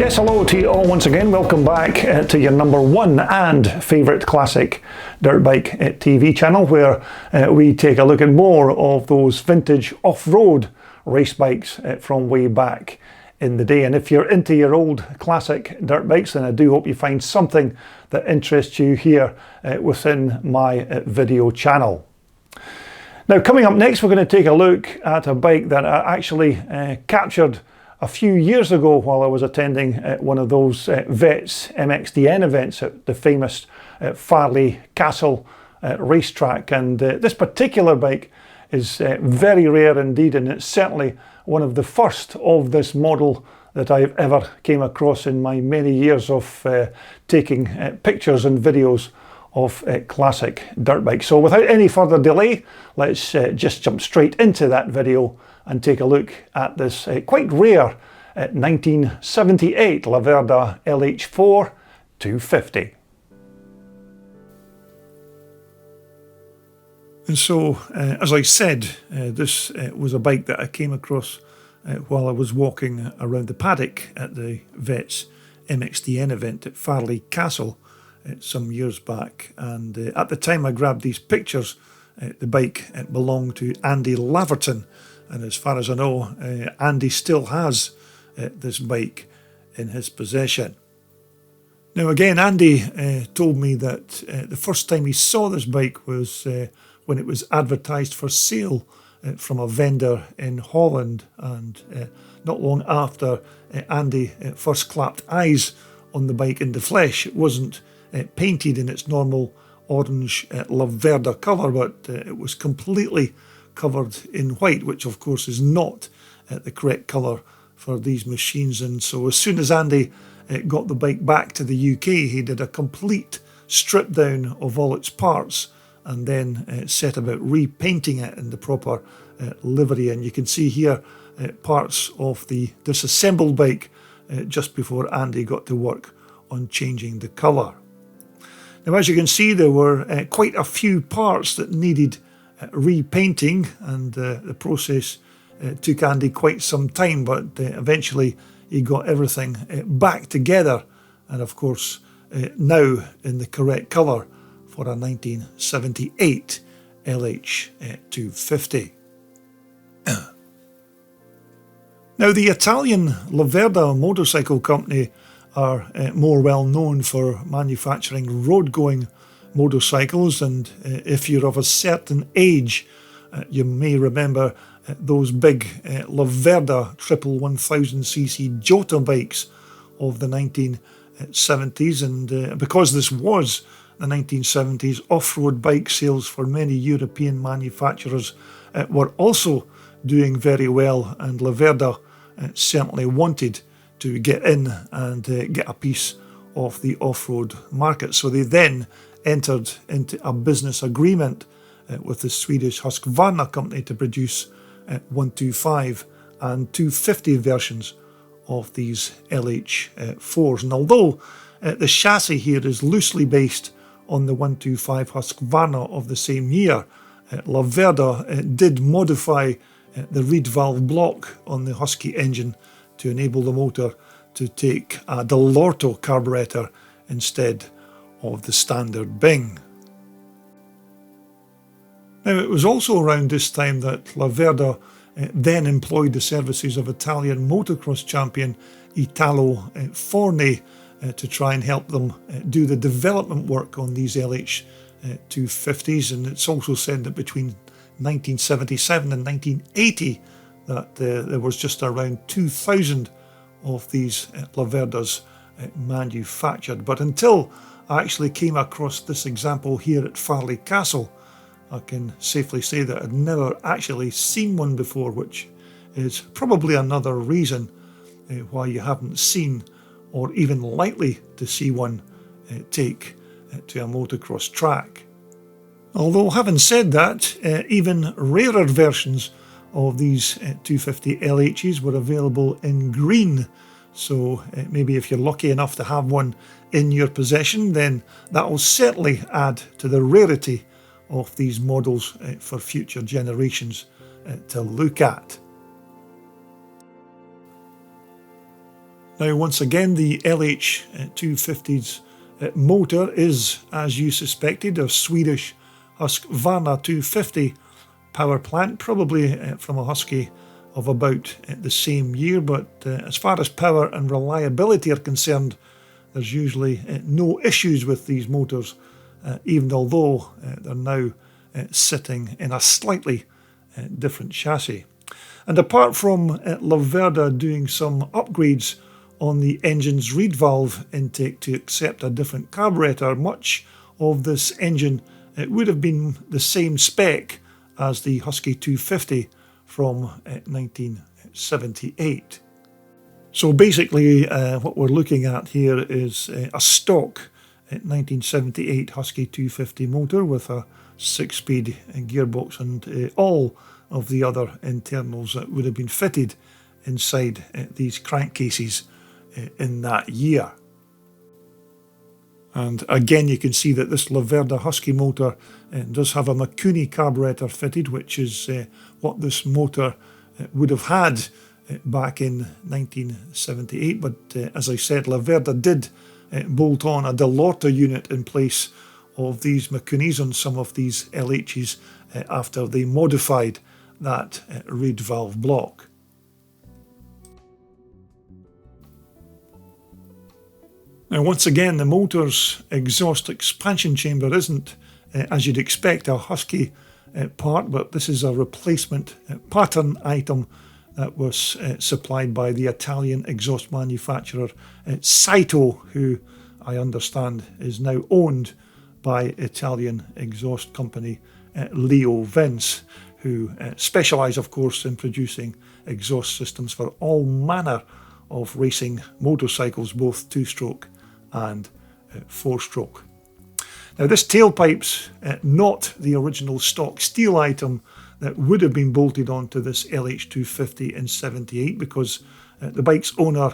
Yes, hello to you all once again. Welcome back to your number one and favourite classic dirt bike TV channel, where we take a look at more of those vintage off-road race bikes from way back in the day. And if you're into your old classic dirt bikes, then I do hope you find something that interests you here within my video channel. Now, coming up next, we're going to take a look at a bike that I actually captured a few years ago while I was attending one of those Vets MXDN events at the famous Farleigh Castle racetrack. And this particular bike is very rare indeed, and it's certainly one of the first of this model that I've ever came across in my many years of taking pictures and videos of classic dirt bikes. So without any further delay, let's just jump straight into that video and take a look at this quite rare 1978 Laverda LH4 250. And so, as I said, this was a bike that I came across while I was walking around the paddock at the Vets MXDN event at Farleigh Castle some years back. And at the time I grabbed these pictures, the bike belonged to Andy Laverton. And as far as I know, Andy still has this bike in his possession. Now again, Andy told me that the first time he saw this bike was when it was advertised for sale from a vendor in Holland. And not long after Andy first clapped eyes on the bike in the flesh, it wasn't painted in its normal orange Laverda colour, but it was completely covered in white, which of course is not the correct colour for these machines. And so as soon as Andy got the bike back to the UK, he did a complete strip down of all its parts and then set about repainting it in the proper livery. And you can see here parts of the disassembled bike just before Andy got to work on changing the colour. Now, as you can see, there were quite a few parts that needed repainting, and the process took Andy quite some time, but eventually he got everything back together, and of course now in the correct colour for a 1978 LH250. Now, the Italian Laverda motorcycle company are more well known for manufacturing road-going motorcycles, and if you're of a certain age, you may remember those big Laverda triple 1000cc Jota bikes of the 1970s. And because this was the 1970s, off-road bike sales for many European manufacturers were also doing very well, and Laverda certainly wanted to get in and get a piece of the off-road market. So they then entered into a business agreement with the Swedish Husqvarna company to produce 125 and 250 versions of these LH4s. And although the chassis here is loosely based on the 125 Husqvarna of the same year, Laverda did modify the reed valve block on the Husky engine to enable the motor to take a Dell'Orto carburetor instead of the standard Bing. Now, it was also around this time that Laverda then employed the services of Italian motocross champion Italo Forni to try and help them do the development work on these LH250s. And it's also said that between 1977 and 1980 that there was just around 2,000 of these Laverdas manufactured. But until I actually came across this example here at Farleigh Castle, I can safely say that I'd never actually seen one before, which is probably another reason why you haven't seen or even likely to see one take to a motocross track. Although, having said that, even rarer versions of these 250 LHs were available in green. So maybe if you're lucky enough to have one in your possession, then that will certainly add to the rarity of these models for future generations to look at. Now, once again, the LH250's motor is, as you suspected, a Swedish Husqvarna 250 power plant, probably from a Husky of about the same year, but as far as power and reliability are concerned, there's usually no issues with these motors, even although they're now sitting in a slightly different chassis. And apart from Laverda doing some upgrades on the engine's reed valve intake to accept a different carburetor, much of this engine would have been the same spec as the Husky 250 from 1978. So basically what we're looking at here is a stock 1978 Husky 250 motor with a 6-speed gearbox and all of the other internals that would have been fitted inside these crankcases in that year. And again, you can see that this Laverda Husky motor does have a Mikuni carburetor fitted, which is what this motor would have had back in 1978. But as I said, Laverda did bolt on a Delorta unit in place of these Mikunis on some of these LHs after they modified that reed valve block. Now, once again, the motor's exhaust expansion chamber isn't, as you'd expect, a Husky part, but this is a replacement pattern item that was supplied by the Italian exhaust manufacturer Saito, who I understand is now owned by Italian exhaust company Leo Vince, who specialise, of course, in producing exhaust systems for all manner of racing motorcycles, both two-stroke and four-stroke. Now, this tailpipe's not the original stock steel item that would have been bolted onto this LH250 in 78, because the bike's owner,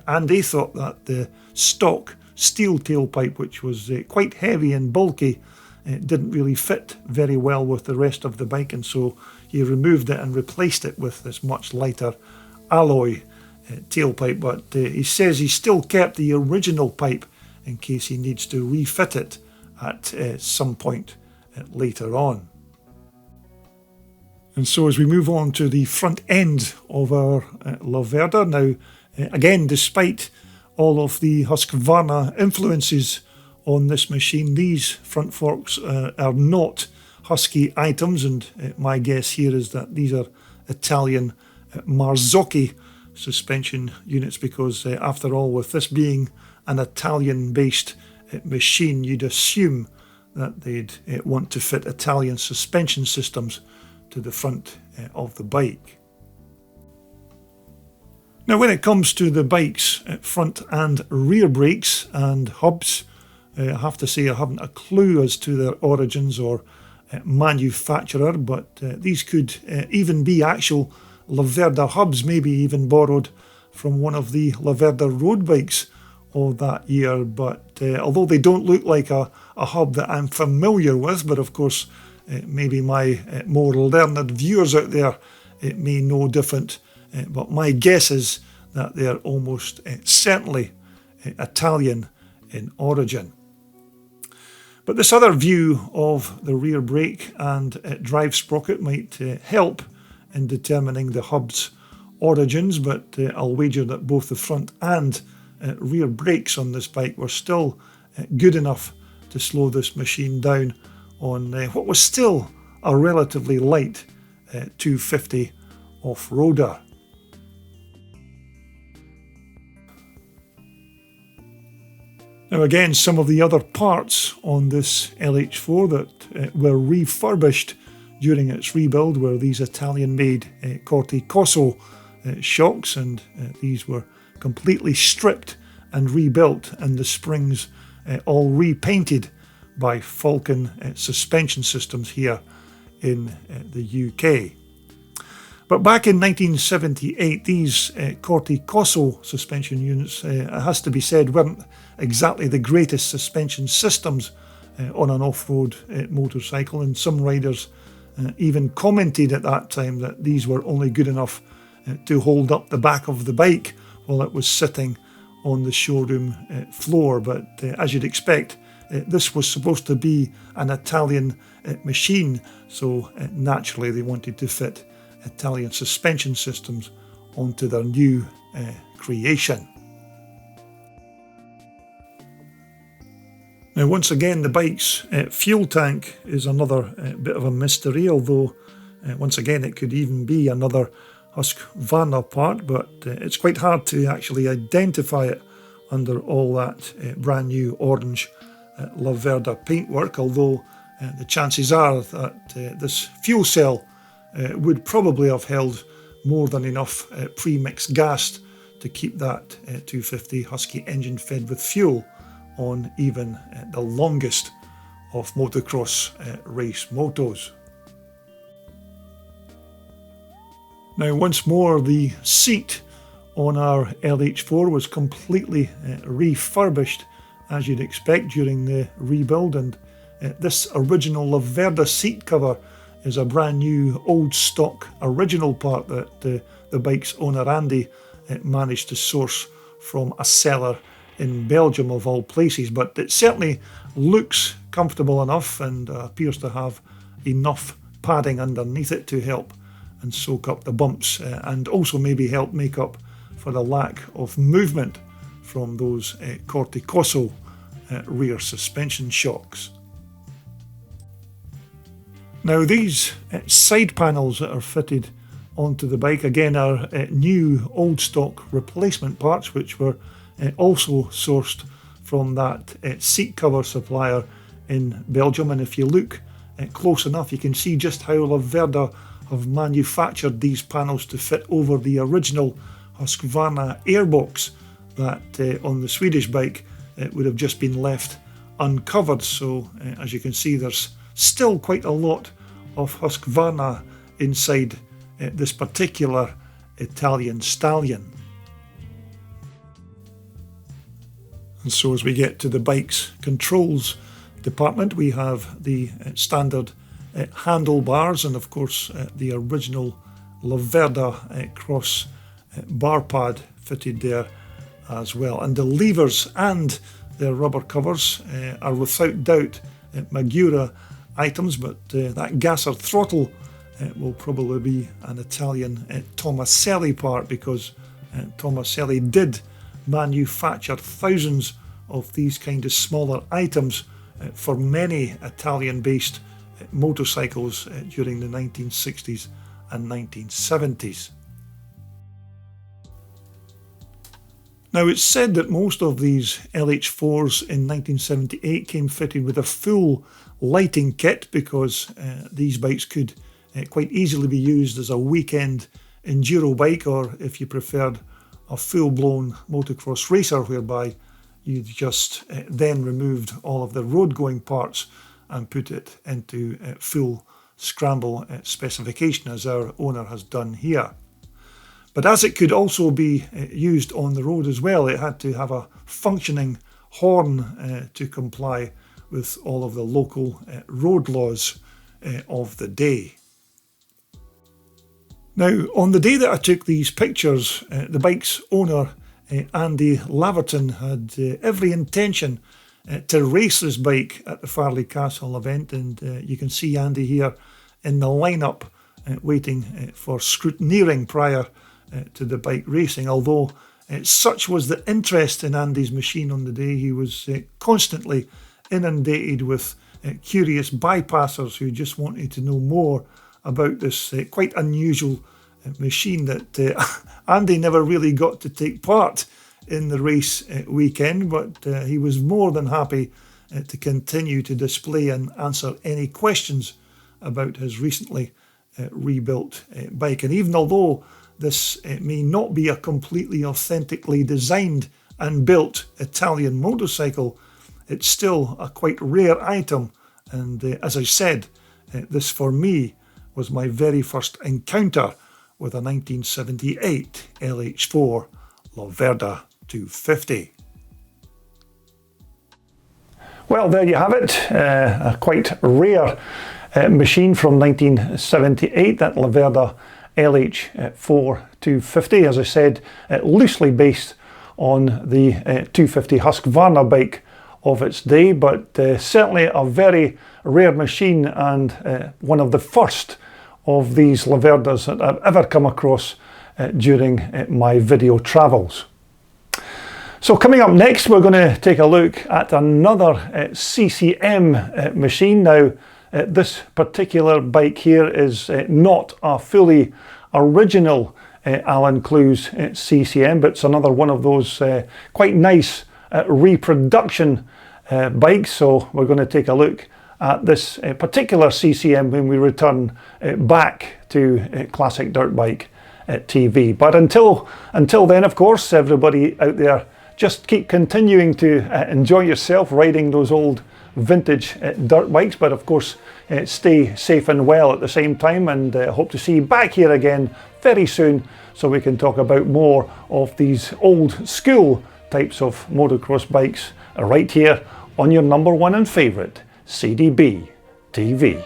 Andy, thought that the stock steel tailpipe, which was quite heavy and bulky, didn't really fit very well with the rest of the bike, and so he removed it and replaced it with this much lighter alloy tailpipe. But he says he still kept the original pipe in case he needs to refit it at some point later on. And so as we move on to the front end of our Laverda, now again, despite all of the Husqvarna influences on this machine, these front forks are not Husky items, and my guess here is that these are Italian Marzocchi suspension units, because after all, with this being an Italian-based machine, you'd assume that they'd want to fit Italian suspension systems to the front of the bike. Now, when it comes to the bike's front and rear brakes and hubs, I have to say I haven't a clue as to their origins or manufacturer, but these could even be actual Laverda hubs, maybe even borrowed from one of the Laverda road bikes of that year. But although they don't look like a hub that I'm familiar with, but of course maybe my more learned viewers out there may know different, but my guess is that they're almost certainly Italian in origin. But this other view of the rear brake and drive sprocket might help in determining the hub's origins, but I'll wager that both the front and rear brakes on this bike were still good enough to slow this machine down on what was still a relatively light 250 off-roader. Now again, some of the other parts on this LH4 that were refurbished during its rebuild were these Italian-made Corti Cosso shocks, and these were completely stripped and rebuilt, and the springs all repainted by Falcon suspension systems here in the UK. But back in 1978, these Corti Cosso suspension units, it has to be said, weren't exactly the greatest suspension systems on an off-road motorcycle, and some riders even commented at that time that these were only good enough to hold up the back of the bike while it was sitting on the showroom floor, but as you'd expect, this was supposed to be an Italian machine, so naturally they wanted to fit Italian suspension systems onto their new creation. Now, once again, the bike's fuel tank is another bit of a mystery, although once again it could even be another Husqvarna part, but it's quite hard to actually identify it under all that brand new orange Laverda paintwork, although the chances are that this fuel cell would probably have held more than enough pre-mixed gas to keep that 250 Husky engine fed with fuel on even the longest of motocross race motos. Now, once more, the seat on our LH4 was completely refurbished, as you'd expect, during the rebuild, and this original Laverda seat cover is a brand new old stock original part that the bike's owner Andy managed to source from a seller in Belgium of all places, but it certainly looks comfortable enough and appears to have enough padding underneath it to help and soak up the bumps and also maybe help make up for the lack of movement from those Corticoso rear suspension shocks. Now, these side panels that are fitted onto the bike again are new old stock replacement parts, which were also sourced from that seat cover supplier in Belgium. And if you look close enough, you can see just how Laverda have manufactured these panels to fit over the original Husqvarna airbox that on the Swedish bike it would have just been left uncovered. So as you can see, there's still quite a lot of Husqvarna inside this particular Italian stallion. And so as we get to the bike's controls department, we have the standard handlebars and of course the original Laverda cross bar pad fitted there as well. And the levers and the rubber covers are without doubt Magura items, but that gasser throttle will probably be an Italian Tomaselli part, because Tomaselli did manufacture thousands of these kind of smaller items for many Italian-based motorcycles during the 1960s and 1970s. Now, it's said that most of these LH4s in 1978 came fitted with a full lighting kit, because these bikes could quite easily be used as a weekend enduro bike, or if you preferred, a full-blown motocross racer, whereby you just then removed all of the road-going parts and put it into full scramble specification, as our owner has done here. But as it could also be used on the road as well, it had to have a functioning horn to comply with all of the local road laws of the day. Now, on the day that I took these pictures, the bike's owner, Andy Lavertons, had every intention to race this bike at the Farley Castle event, and you can see Andy here in the lineup waiting for scrutineering prior to the bike racing. Although such was the interest in Andy's machine on the day, he was constantly inundated with curious bypassers who just wanted to know more about this quite unusual machine that Andy never really got to take part in the race weekend, but he was more than happy to continue to display and answer any questions about his recently rebuilt bike. And even although this may not be a completely authentically designed and built Italian motorcycle, it's still a quite rare item, and as I said, this for me was my very first encounter with a 1978 LH4 Laverda 250. Well, there you have it, a quite rare machine from 1978, that Laverda LH4 250, as I said, loosely based on the 250 Husqvarna bike of its day, but certainly a very rare machine, and one of the first of these Laverdas that I've ever come across during my video travels. So coming up next, we're going to take a look at another CCM machine. Now, this particular bike here is not a fully original Alan Clues CCM, but it's another one of those quite nice reproduction bikes. So we're going to take a look at this particular CCM when we return back to Classic Dirt Bike TV. But until then, of course, everybody out there, just keep continuing to enjoy yourself riding those old vintage dirt bikes, but of course stay safe and well at the same time, and hope to see you back here again very soon so we can talk about more of these old school types of motocross bikes right here on your #1 and favourite CDB TV.